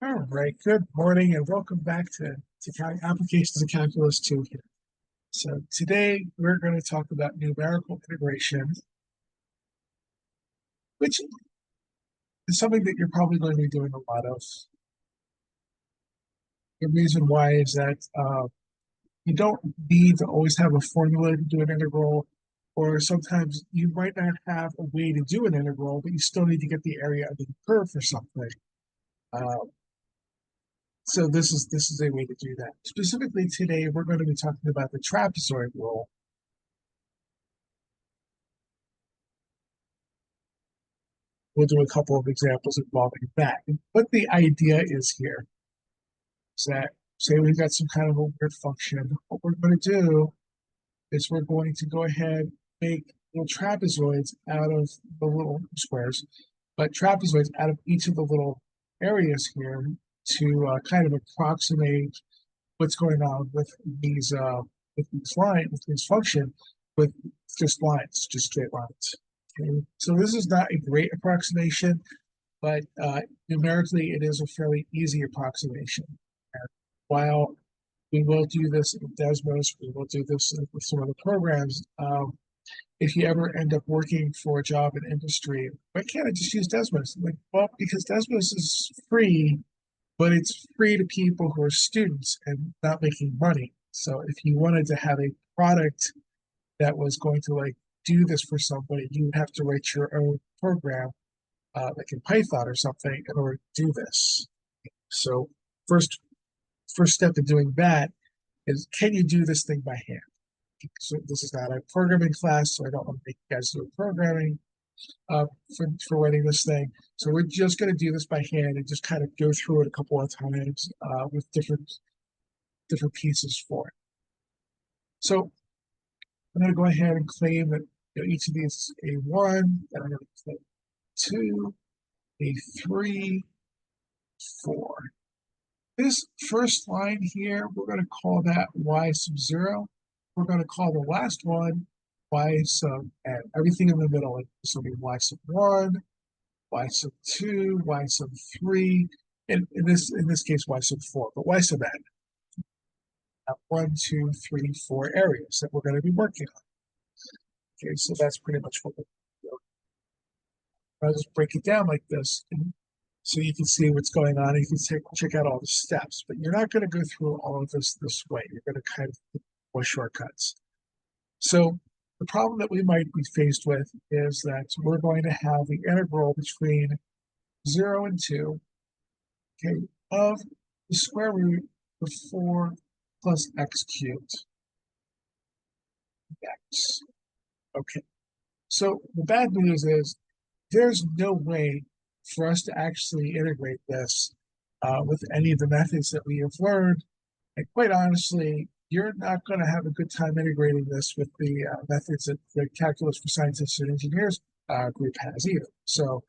All right, good morning and welcome back to Applications of Calculus 2 here. So today we're going to talk about numerical integration, which is something that you're probably going to be doing a lot of. The reason why is that you don't need to always have a formula to do an integral, or sometimes you might not have a way to do an integral, but you still need to get the area under the curve for something. Uh, So this is a way to do that. Specifically today, we're going to be talking about the trapezoid rule. We'll do a couple of examples involving that. And what the idea is here is that, say we've got some kind of a weird function. What we're going to do is we're going to go ahead and make little trapezoids out of the little squares, but trapezoids out of each of the little areas here to kind of approximate what's going on with these lines, with this function, with just lines, just straight lines. Okay, so this is not a great approximation, but numerically it is a fairly easy approximation. And while we will do this in Desmos, we will do this with some other programs. If you ever end up working for a job in industry, why can't I just use Desmos? Like, well, because Desmos is free, but it's free to people who are students and not making money. So if you wanted to have a product that was going to like do this for somebody, you would have to write your own program, like in Python or something, in order to do this. So first step in doing that is, can you do this thing by hand? So this is not a programming class, so I don't want to make you guys do programming for writing this thing. So we're just going to do this by hand and just kind of go through it a couple of times with different pieces for it. So I'm going to go ahead and claim that each of these is a1, and I'm going to claim 2, a 3, 4. This first line here, we're going to call that y sub 0. We're going to call the last one y sub n. Everything in the middle, this will be y sub 1, y sub 2, y sub 3, and in this case, y sub 4, but y sub n. 1, 2, 3, 4 areas that we're going to be working on. Okay, so that's pretty much what we're doing. I'll just break it down like this, so you can see what's going on. You can check out all the steps, but you're not going to go through all of this way. You're going to kind of take more shortcuts. So the problem that we might be faced with is that we're going to have the integral between 0 and 2, okay, of the square root of 4 plus x cubed. X. Okay. So the bad news is there's no way for us to actually integrate this with any of the methods that we have learned. And quite honestly, you're not going to have a good time integrating this with the methods that the Calculus for Scientists and Engineers group has either. So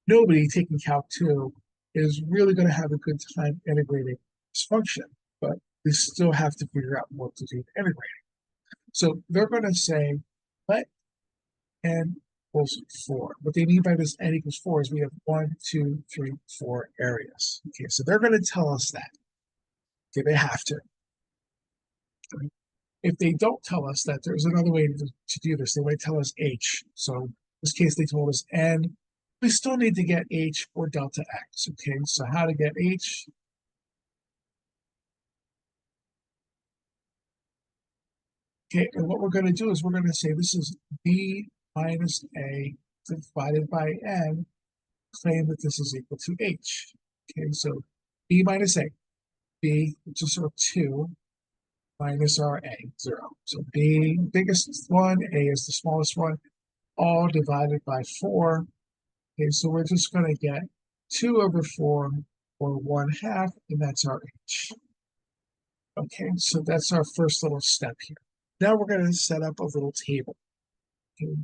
nobody taking Calc 2 is really going to have a good time integrating this function, but they still have to figure out what to do to integrate it. So they're going to say, let n equals 4. What they mean by this n equals 4 is we have 1, 2, 3, 4 areas. Okay, so they're going to tell us that. Okay, they have to. If they don't tell us that, there's another way to do this. They might tell us h. So in this case, they told us n. We still need to get h or delta x. Okay, so how to get h? Okay, and what we're going to do is we're going to say this is b minus a divided by n, claim that this is equal to h. Okay, so b minus a, b, which is sort of 2, minus our a, 0. So b, biggest one, a is the smallest one, all divided by 4. Okay, so we're just going to get 2 over 4, or 1/2, and that's our h. Okay, so that's our first little step here. Now we're going to set up a little table. Okay,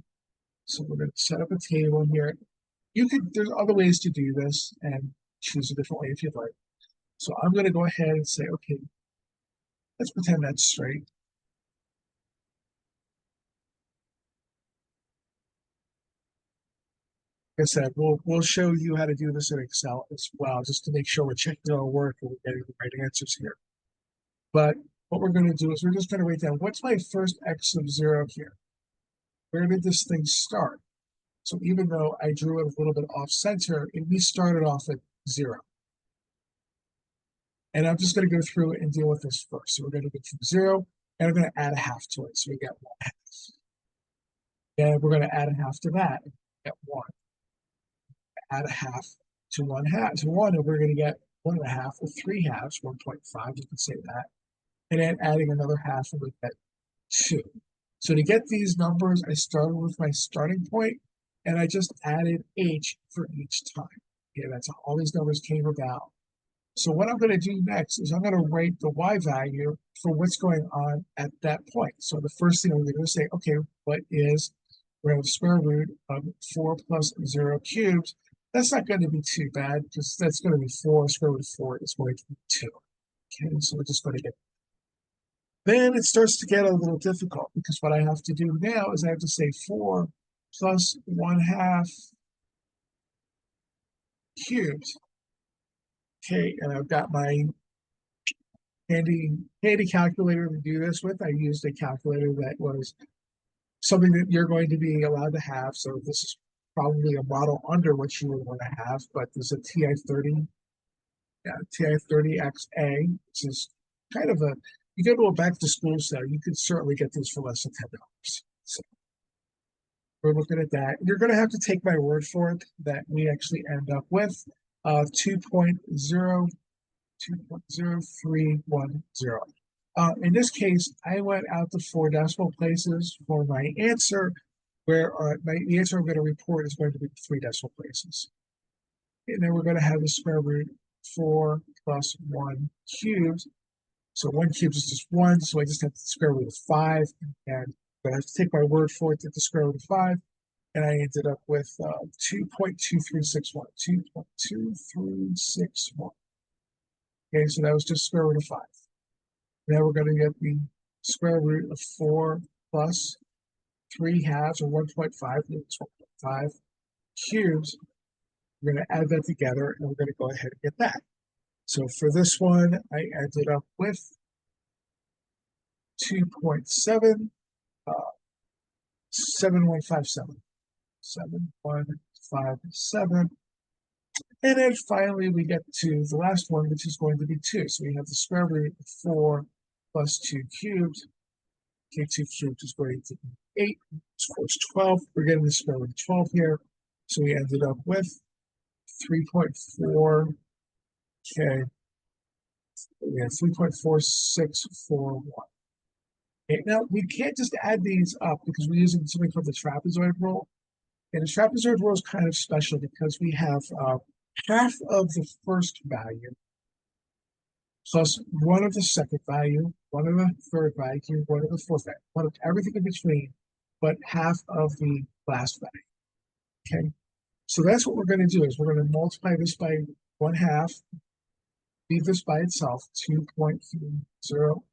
so we're going to set up a table here. There's other ways to do this and choose a different way if you'd like. So I'm going to go ahead and say, okay, let's pretend that's straight. I said, we'll show you how to do this in Excel as well, just to make sure we're checking our work and we're getting the right answers here. But what we're going to do is we're just going to write down, what's my first x of 0 here? Where did this thing start? So even though I drew it a little bit off center, we started off at 0. And I'm just going to go through and deal with this first. So we're going to go from 0, and we're going to add a half to it. So we get 1/2. And we're going to add a half to that, and get 1. Add a half to 1/2 to 1, and we're going to get 1.5 or 3/2, 1.5, you can say that. And then adding another half, and we get 2. So to get these numbers, I started with my starting point, and I just added h for each time. Okay, that's how all these numbers came about. So what I'm going to do next is I'm going to write the y value for what's going on at that point. So the first thing I'm going to say, okay, what is, we're going to have the square root of 4 plus 0 cubed. That's not going to be too bad, because that's going to be 4. Square root of 4 is going to be 2. Okay, so we're just going to get. Then it starts to get a little difficult, because what I have to do now is I have to say 4 plus 1/2 cubed. Okay, and I've got my handy calculator to do this with. I used a calculator that was something that you're going to be allowed to have. So this is probably a model under what you would want to have, but there's a TI-30, TI-30XA, which is kind of a, you go to a back to school center, you could certainly get this for less than $10. So we're looking at that. You're going to have to take my word for it that we actually end up with 2.0310. In this case, I went out to 4 decimal places for my answer, where the answer I'm going to report is going to be 3 decimal places. And then we're going to have the square root 4 plus 1 cubed. So 1 cubed is just 1, so I just have the square root of 5, and I'm going to have to take my word for it at the square root of 5, and I ended up with 2.2361. 2.2361. Okay, so that was just square root of 5. Now we're going to get the square root of 4 plus 3/2, or 1.5, 1.5 cubes. We're going to add that together, and we're going to go ahead and get that. So for this one, I ended up with 2.7, 7157. 7157. And then finally, we get to the last one, which is going to be 2. So we have the square root of 4 plus 2 cubed. Okay, 2 cubed is going to be 8. So it's 12. We're getting the square root of 12 here. So we ended up with 3.4. Okay. We have 3.4641. Okay, now we can't just add these up because we're using something called the trapezoid rule. And the trapezoid rule is kind of special because we have half of the first value plus 1 of the second value, 1 of the third value, 1 of the fourth value, 1 of everything in between, but half of the last value. Okay, so that's what we're going to do is we're going to multiply this by 1/2, leave this by itself, 2.3020,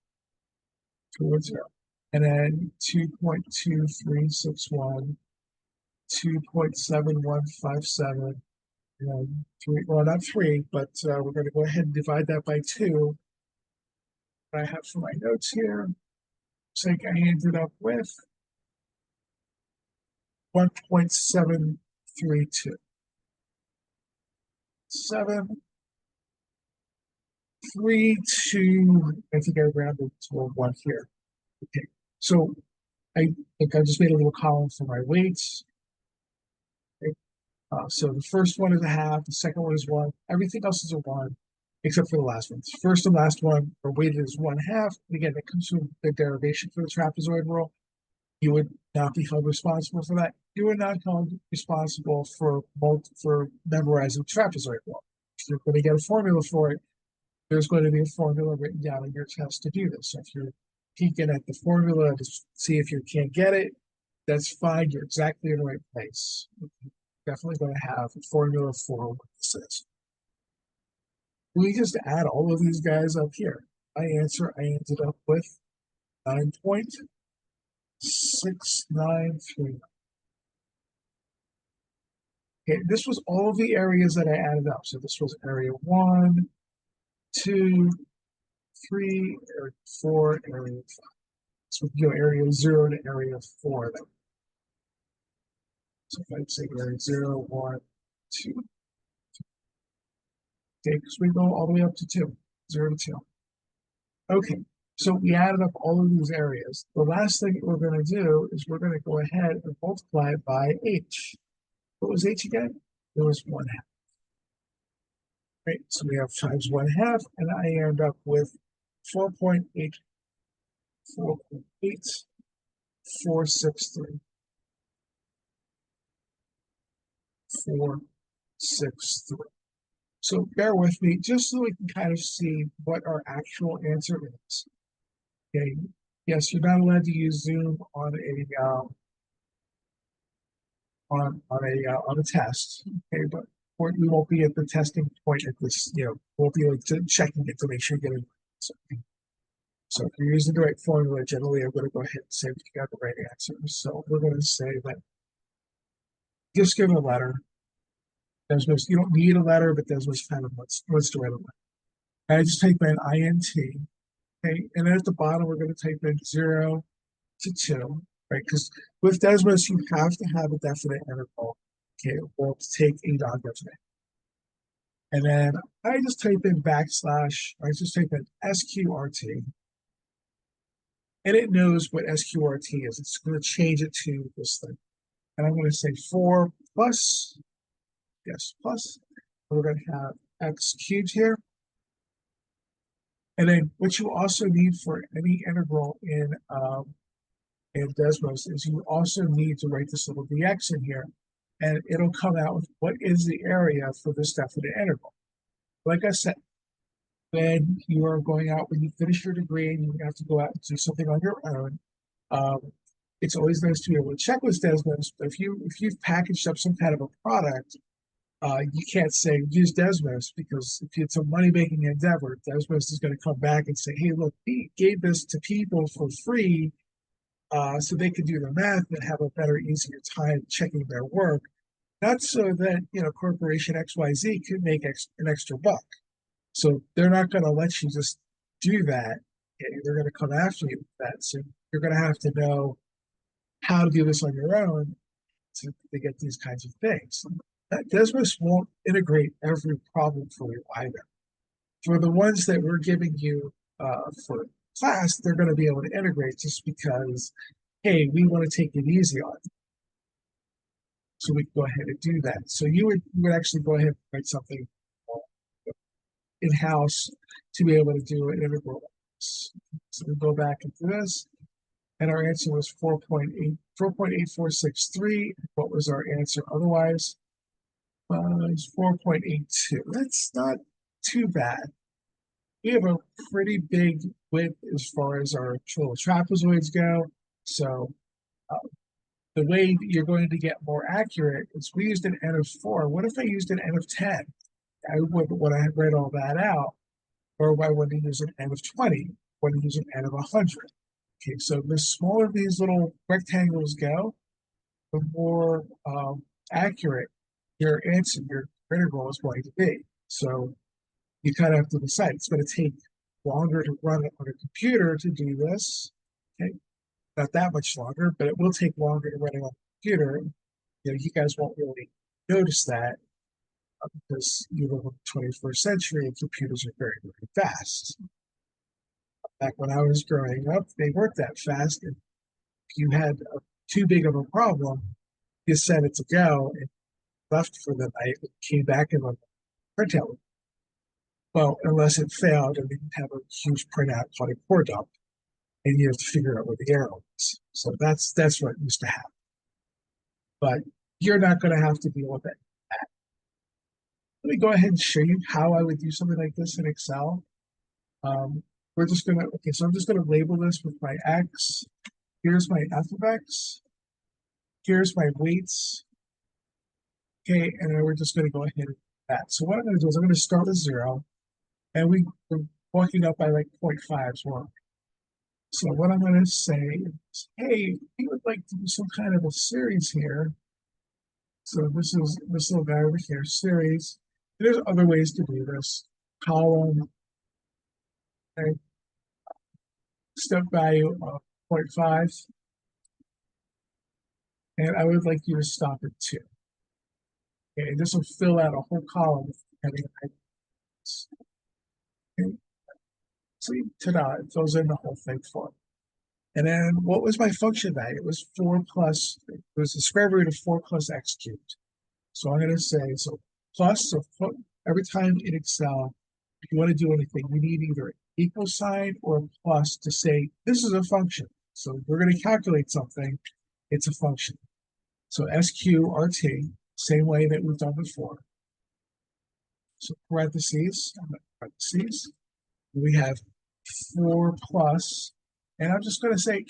and then 2.2361, 2.7157, and 3, well, not 3, but we're going to go ahead and divide that by 2. I have for my notes here, looks like I ended up with 1.732. 732, I think I rounded to a 1 here. Okay, so I think I just made a little column for my weights. Okay. So the first one is a half, the second one is 1, everything else is a 1, except for the last one. The first and last one are weighted as 1/2. Again, that comes from the derivation for the trapezoid rule. You would not be held responsible for that. You would not held responsible for memorizing trapezoid rule. If you're going to get a formula for it, there's going to be a formula written down in your test to do this. So if you're peeking at the formula to see if you can't get it, that's fine. You're exactly in the right place. You're definitely going to have a formula for what this is. We just add all of these guys up here. My answer, I ended up with 9.693. Okay, this was all of the areas that I added up. So this was area 1, 2, 3, area 4, area 5. So you know, area 0 to area 4 then. So if I say area 0, 1, 2. Okay, because we go all the way up to 2, 0 to 2. Okay, so we added up all of these areas. The last thing we're going to do is we're going to go ahead and multiply it by h. What was h again? It was 1/2. Right, so we have times 1/2, and I end up with 4.8, 4.8463. 463. So bear with me just so we can kind of see what our actual answer is. Okay. Yes, you're not allowed to use Zoom on a on a test. Okay, but we won't be at the testing point at this. We'll be like checking it to make sure you're getting something. So if you're using the right formula, generally I'm going to go ahead and say we got the right answer. So we're going to say that just give a letter. You don't need a letter, but Desmos kind of wants to write a letter. I just type in int, okay, and then at the bottom we're going to type in 0 to 2, right? Because with Desmos you have to have a definite interval, okay, or to take a non-definite. And then I just type in backslash, I just type in sqrt, and it knows what sqrt is. It's going to change it to this thing. And I'm going to say 4 plus, yes, plus, we're going to have x cubed here. And then what you also need for any integral in Desmos is you also need to write this little dx in here, and it'll come out with what is the area for this definite integral. Like I said, when you are going out, when you finish your degree and you have to go out and do something on your own, it's always nice to be able to check with Desmos. But if you've packaged up some kind of a product, you can't say use Desmos, because if it's a money-making endeavor, Desmos is going to come back and say, hey, look, we gave this to people for free so they could do the math and have a better, easier time checking their work. Not so that, corporation XYZ could make an extra buck. So they're not going to let you just do that. Okay? They're going to come after you with that. So you're going to have to know how to do this on your own to get these kinds of things. Desmos won't integrate every problem for you either. For the ones that we're giving you for class, they're going to be able to integrate just because, hey, we want to take it easy on you. So we can go ahead and do that. So you would actually go ahead and write something in-house to be able to do an integral. So we go back into this, and our answer was 4.8463. What was our answer otherwise? Is 4.82. That's not too bad. We have a pretty big width as far as our little trapezoids go. So the way that you're going to get more accurate is we used an n of 4. What if I used an n of 10? I would, when I read all that out, or I want to use an n of 20, want to use an n of 100. Okay, so the smaller these little rectangles go, the more accurate your answer, your integral is going to be. So you kind of have to decide. It's going to take longer to run it on a computer to do this. Okay, not that much longer, but it will take longer to run it on a computer. You guys won't really notice that because you live in the 21st century and computers are very, very fast. Back when I was growing up, they weren't that fast. And if you had too big of a problem, you set it to go and left for the night, and came back and went printout. Well, unless it failed and we have a huge printout called a core dump, and you have to figure out where the error is. So that's what used to happen. But you're not going to have to deal with that. Let me go ahead and show you how I would do something like this in Excel. We're just going to, okay, so I'm just going to label this with my X. Here's my f of X. Here's my weights. Okay, and then we're just going to go ahead and do that. So what I'm going to do is I'm going to start with 0, and we're walking up by like 0.5s wrong. So what I'm going to say is, hey, we would like to do some kind of a series here. So this is this little guy over here, series. There's other ways to do this. Column, okay, step value of 0.5, and I would like you to stop at 2. Okay, and this will fill out a whole column depending on okay. See, ta-da, it fills in the whole thing for me. And then what was my function value? It was 4 plus, it was the square root of 4 plus x cubed. So I'm going to say, so plus, so every time in Excel, if you want to do anything, you need either an equal sign or a plus to say, this is a function. So we're going to calculate something, it's a function. So SQRT, same way that we've done before. So parentheses, we have 4 plus, and I'm just going to say,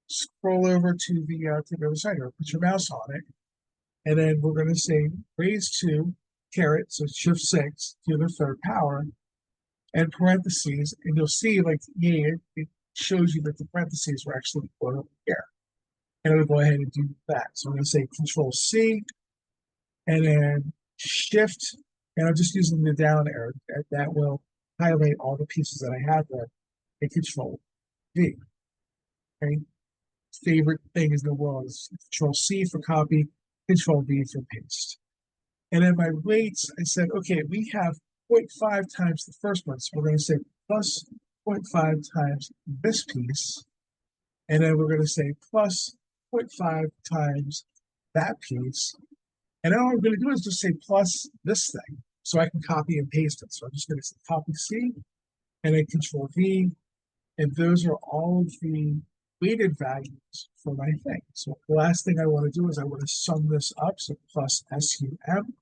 scroll over to the other side, or put your mouse on it, and then we're going to say raised to caret, so shift 6 to the third power, and parentheses, and you'll see like, yeah, it shows you that the parentheses were actually put over here. And I'm going to go ahead and do that. So I'm going to say Control C, and then Shift, and I'm just using the down arrow. That will highlight all the pieces that I have there, and Control V. Okay. Favorite thing in the world is Control C for copy, Control V for paste. And then my weights, I said, okay, we have 0.5 times the first one. So we're going to say plus 0.5 times this piece. And then we're going to say plus 0.5 times that piece. And then all I'm going to do is just say plus this thing. So I can copy and paste it. So I'm just going to say copy C and then Control V. And those are all of the weighted values for my thing. So the last thing I want to do is I want to sum this up. So plus SUM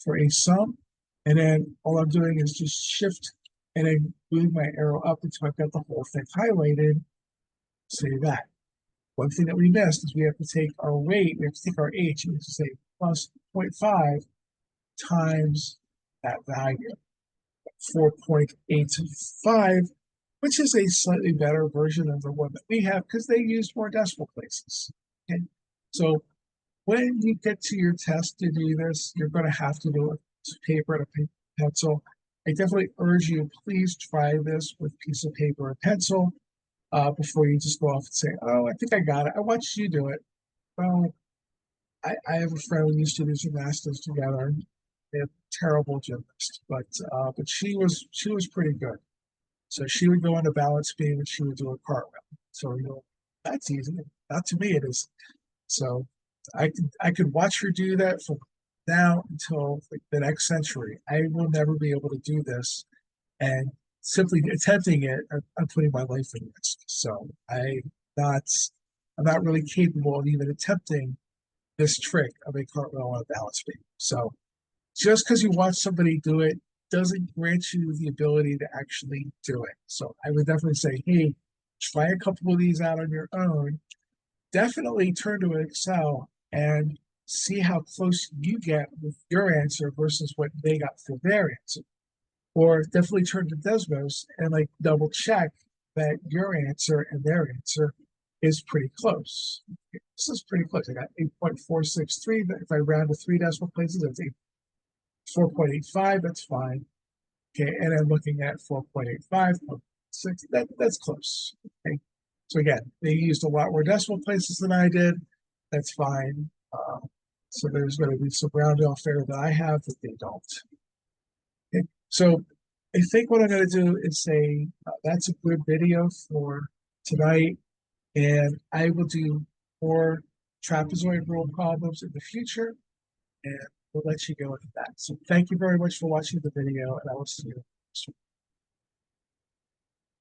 for a sum. And then all I'm doing is just shift and then move my arrow up until I've got the whole thing highlighted. Say that. One thing that we missed is we have to take our weight, we have to take our H, and we have to say plus 0.5 times that value, 4.85, which is a slightly better version of the one that we have because they use more decimal places. Okay, so when you get to your test to do this, you're going to have to do it with paper and a pencil. I definitely urge you, please try this with a piece of paper and pencil before you just go off and say, oh, I think I got it. I watched you do it. Well, I have a friend we used to do gymnastics together. They're terrible gymnast, but she was pretty good. So she would go on a balance beam and she would do a cartwheel. So that's easy. Not to me, it is. So I could watch her do that from now until like the next century. I will never be able to do this, and simply attempting it, I'm putting my life in risk. So I'm not really capable of even attempting this trick of a cartwheel on a balance beam. So just because you watch somebody do it doesn't grant you the ability to actually do it. So I would definitely say, hey, try a couple of these out on your own. Definitely turn to Excel and see how close you get with your answer versus what they got for their answer. Or definitely turn to Desmos and like double check that your answer and their answer is pretty close. This is pretty close. I got 8.463. If I round to 3 decimal places, that's 4.85. That's fine. Okay, and I'm looking at 4.85, 6. That's close. Okay, so again, they used a lot more decimal places than I did. That's fine. So there's going to be some round off there that I have that they don't. Okay, so I think what I'm going to do is say that's a good video for tonight, and I will do more trapezoid rule problems in the future, and we'll let you go with that. So thank you very much for watching the video, and I will see you next week.